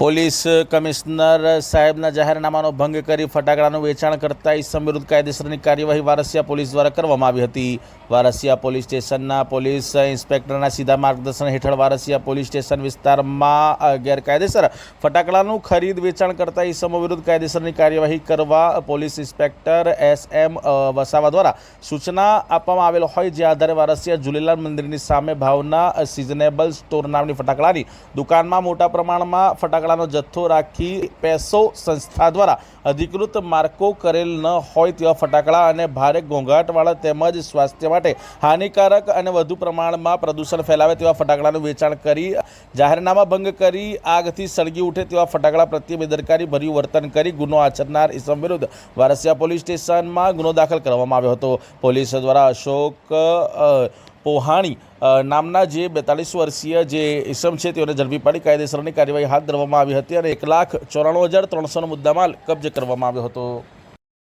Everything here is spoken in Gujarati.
પોલીસ કમિશનર સાહેબના જાહેરનામાનો ભંગ કરી ફટાકડાનું વેચાણ કરતા ઇસમ વિરુદ્ધ કાયદેસરની કાર્યવાહી વારસિયા પોલીસ દ્વારા કરવામાં આવી હતી. વારસિયા પોલીસ સ્ટેશનના પોલીસ ઇન્સ્પેક્ટરના સીધા માર્ગદર્શન હેઠળ વારસિયા પોલીસ સ્ટેશન વિસ્તારમાં ગેરકાયદેસર ફટાકડાનું ખરીદ વેચાણ કરતા ઇસમો વિરુદ્ધ કાયદેસરની કાર્યવાહી કરવા પોલીસ ઇન્સ્પેક્ટર SM વસાવા દ્વારા સૂચના આપવામાં આવેલ હોય, જે આધારે વારસિયા ઝૂલેલાલ મંદિરની સામે ભાવના સિઝનેબલ સ્ટોર નામની ફટાકડાની દુકાનમાં મોટા પ્રમાણમાં ફટાકડા જથ્થો રાખી પેસો સંસ્થા દ્વારા અધિકૃત માર્કો કરેલ ન હોય તેવા ફટાકડા અને ભારે ઘોંઘાટવાળા તેમજ સ્વાસ્થ્ય માટે હાનિકારક અને વધુ પ્રમાણમાં પ્રદૂષણ ફેલાવે તેવા ફટાકડાનું વેચાણ કરી જાહેરનામા ભંગ કરી આગથી સળગી ઉઠે તેવા ફટાકડા પ્રત્યે બેદરકારી ભર્યું વર્તન કરી ગુનો આચરનાર ઇસમ વિરુદ્ધ વારસિયા પોલીસ સ્ટેશનમાં ગુનો દાખલ કરવામાં આવ્યો હતો. પોલીસ દ્વારા અશોક પોહાણી નામના જે 42 વર્ષીય જે ઇસમ છે તેઓને ઝડપી પાડી કાયદેસરની કાર્યવાહી હાથ ધરવામાં આવી હતી અને 1,94,300નો મુદ્દામાલ કબજે કરવામાં આવ્યો હતો.